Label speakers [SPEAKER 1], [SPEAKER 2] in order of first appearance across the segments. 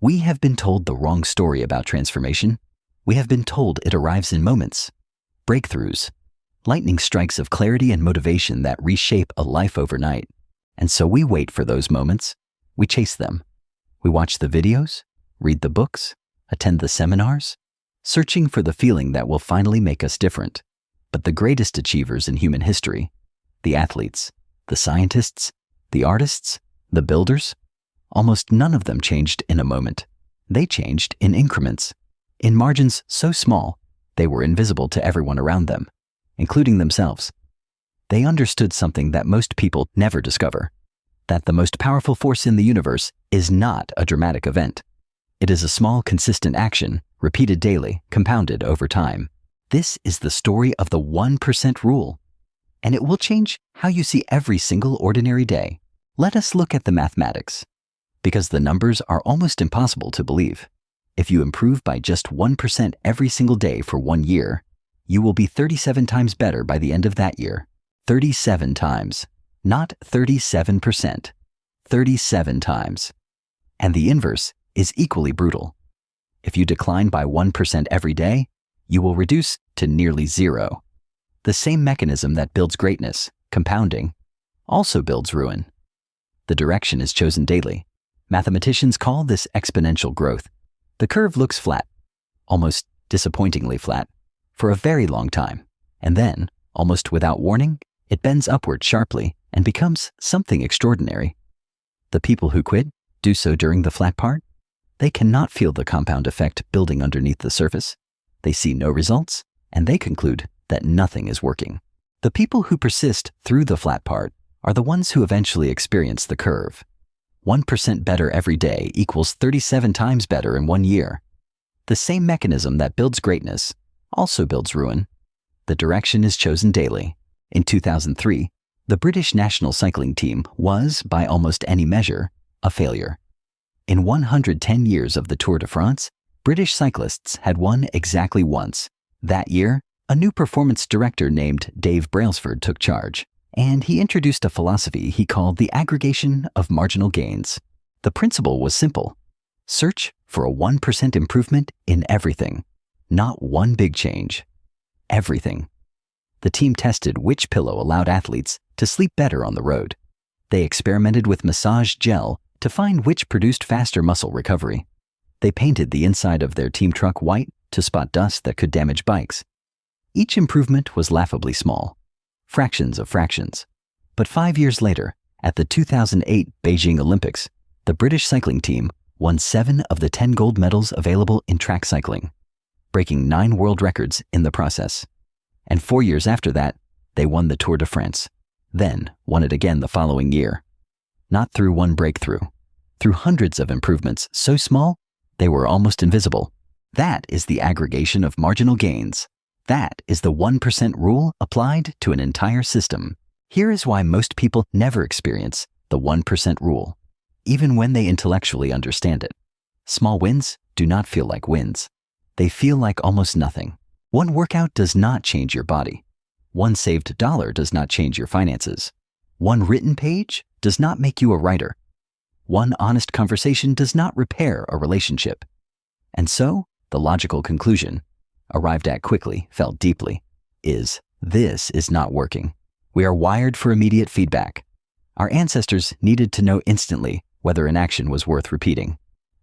[SPEAKER 1] We have been told the wrong story about transformation. We have been told it arrives in moments, breakthroughs, lightning strikes of clarity and motivation that reshape a life overnight. And so we wait for those moments. We chase them. We watch the videos, read the books, attend the seminars, searching for the feeling that will finally make us different. But the greatest achievers in human history, the athletes, the scientists, the artists, the builders, almost none of them changed in a moment. They changed in increments, in margins so small they were invisible to everyone around them, including themselves. They understood something that most people never discover, that the most powerful force in the universe is not a dramatic event. It is a small, consistent action, repeated daily, compounded over time. This is the story of the 1% rule, and it will change how you see every single ordinary day. Let us look at the mathematics, because the numbers are almost impossible to believe. If you improve by just 1% every single day for 1 year, you will be 37 times better by the end of that year. 37 times, not 37%, 37 times. And the inverse is equally brutal. If you decline by 1% every day, you will reduce to nearly zero. The same mechanism that builds greatness, compounding, also builds ruin. The direction is chosen daily. Mathematicians call this exponential growth. The curve looks flat, almost disappointingly flat, for a very long time. And then, almost without warning, it bends upward sharply and becomes something extraordinary. The people who quit do so during the flat part. They cannot feel the compound effect building underneath the surface. They see no results, and they conclude that nothing is working. The people who persist through the flat part are the ones who eventually experience the curve. 1% better every day equals 37 times better in 1 year. The same mechanism that builds greatness also builds ruin. The direction is chosen daily. In 2003, the British national cycling team was, by almost any measure, a failure. In 110 years of the Tour de France, British cyclists had won exactly once. That year, a new performance director named Dave Brailsford took charge, and he introduced a philosophy he called the aggregation of marginal gains. The principle was simple. Search for a 1% improvement in everything, not one big change. Everything. The team tested which pillow allowed athletes to sleep better on the road. They experimented with massage gel to find which produced faster muscle recovery. They painted the inside of their team truck white to spot dust that could damage bikes. Each improvement was laughably small, fractions of fractions. But 5 years later, at the 2008 Beijing Olympics, the British cycling team won 7 of the 10 gold medals available in track cycling, breaking 9 world records in the process. And 4 years after that, they won the Tour de France, then won it again the following year. Not through one breakthrough, through hundreds of improvements so small they were almost invisible. That is the aggregation of marginal gains. That is the 1% rule applied to an entire system. Here is why most people never experience the 1% rule, even when they intellectually understand it. Small wins do not feel like wins. They feel like almost nothing. One workout does not change your body. One saved dollar does not change your finances. One written page does not make you a writer. One honest conversation does not repair a relationship. And so, the logical conclusion, arrived at quickly, felt deeply, is this is not working. We are wired for immediate feedback. Our ancestors needed to know instantly whether an action was worth repeating.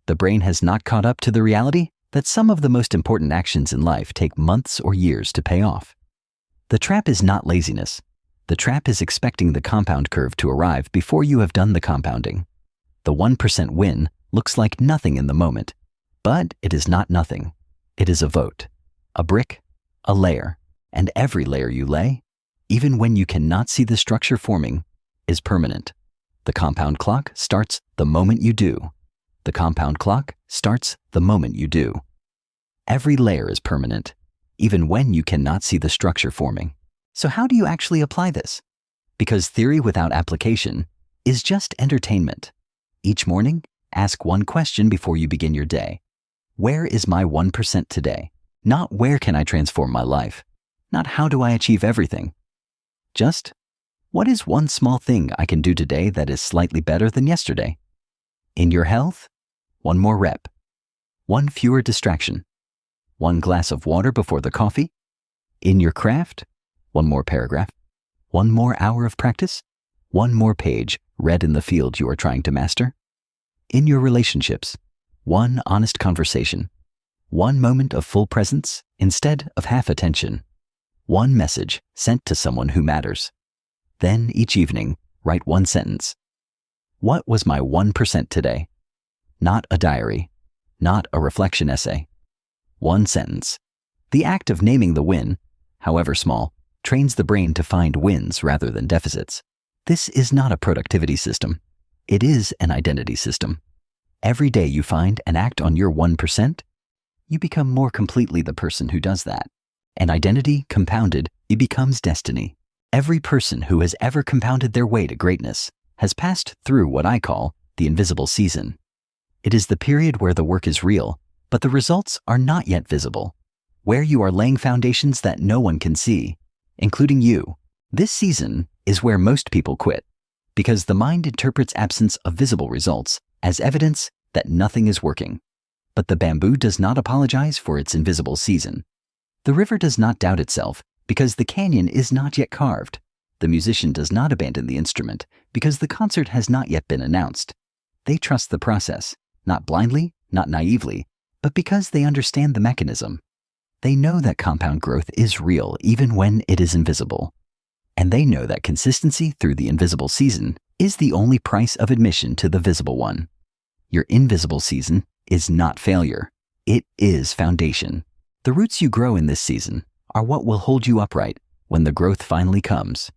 [SPEAKER 1] The brain has not caught up to the reality that some of the most important actions in life take months or years to pay off. The trap is not laziness. The trap is expecting the compound curve to arrive before you have done the compounding. The 1% win looks like nothing in the moment, but it is not nothing. It is a vote, a brick, a layer, and every layer you lay, even when you cannot see the structure forming, is permanent. The compound clock starts the moment you do. The compound clock starts the moment you do. Every layer is permanent, even when you cannot see the structure forming. So how do you actually apply this? Because theory without application is just entertainment. Each morning, ask one question before you begin your day. Where is my 1% today? Not where can I transform my life? Not how do I achieve everything? Just, what is one small thing I can do today that is slightly better than yesterday? In your health? one more rep, one fewer distraction, one glass of water before the coffee, in your craft, one more paragraph, one more hour of practice, one more page read in the field you are trying to master, in your relationships, one honest conversation, one moment of full presence instead of half attention, one message sent to someone who matters. Then each evening, write one sentence. What was my 1% today? Not a diary, not a reflection essay. One sentence. The act of naming the win, however small, trains the brain to find wins rather than deficits. This is not a productivity system. It is an identity system. Every day you find and act on your 1%, you become more completely the person who does that. An identity compounded, it becomes destiny. Every person who has ever compounded their way to greatness has passed through what I call the invisible season. It is the period where the work is real, but the results are not yet visible, where you are laying foundations that no one can see, including you. This season is where most people quit, because the mind interprets absence of visible results as evidence that nothing is working. But the bamboo does not apologize for its invisible season. The river does not doubt itself because the canyon is not yet carved. The musician does not abandon the instrument because the concert has not yet been announced. They trust the process, not blindly, not naively, but because they understand the mechanism. They know that compound growth is real even when it is invisible. And they know that consistency through the invisible season is the only price of admission to the visible one. Your invisible season is not failure. It is foundation. The roots you grow in this season are what will hold you upright when the growth finally comes.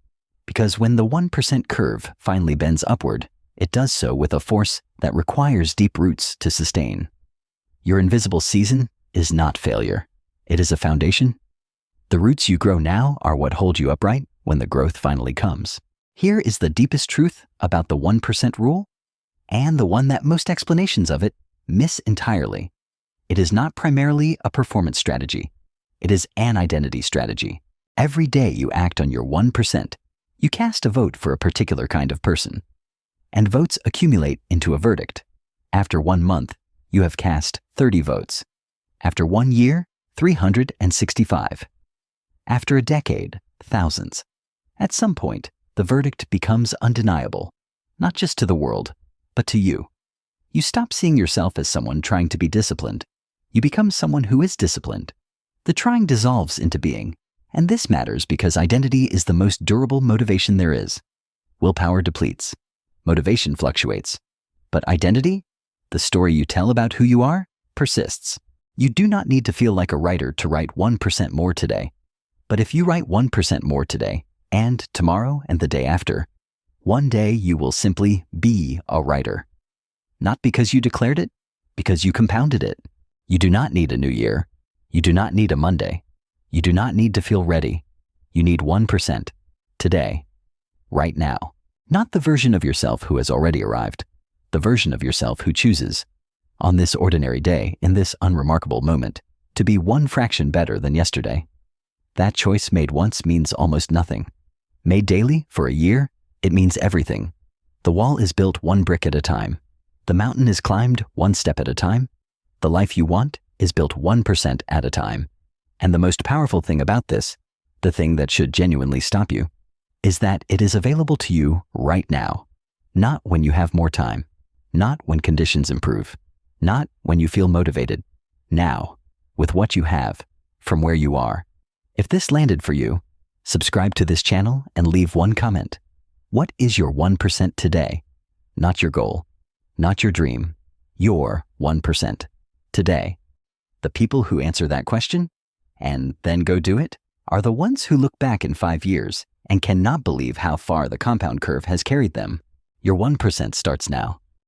[SPEAKER 1] Because when the 1% curve finally bends upward, it does so with a force that requires deep roots to sustain. Your invisible season is not failure. It is a foundation. The roots you grow now are what hold you upright when the growth finally comes. Here is the deepest truth about the 1% rule, and the one that most explanations of it miss entirely. It is not primarily a performance strategy. It is an identity strategy. Every day you act on your 1%, you cast a vote for a particular kind of person. And votes accumulate into a verdict. After 1 month, you have cast 30 votes. After 1 year, 365. After a decade, thousands. At some point, the verdict becomes undeniable, not just to the world, but to you. You stop seeing yourself as someone trying to be disciplined. You become someone who is disciplined. The trying dissolves into being, and this matters because identity is the most durable motivation there is. Willpower depletes. Motivation fluctuates. But identity, the story you tell about who you are, persists. You do not need to feel like a writer to write 1% more today. But if you write 1% more today, and tomorrow and the day after, one day you will simply be a writer. Not because you declared it, because you compounded it. You do not need a new year. You do not need a Monday. You do not need to feel ready. You need 1% today, right now. Not the version of yourself who has already arrived, the version of yourself who chooses, on this ordinary day, in this unremarkable moment, to be 1 fraction better than yesterday. That choice made once means almost nothing. Made daily for a year, it means everything. The wall is built 1 brick at a time. The mountain is climbed 1 step at a time. The life you want is built 1% at a time. And the most powerful thing about this, the thing that should genuinely stop you, is that it is available to you right now. Not when you have more time. Not when conditions improve. Not when you feel motivated. Now, with what you have, from where you are. If this landed for you, subscribe to this channel and leave 1 comment. What is your 1% today? Not your goal, not your dream, your 1% today. The people who answer that question and then go do it are the ones who look back in 5 years and cannot believe how far the compound curve has carried them. Your 1% starts now.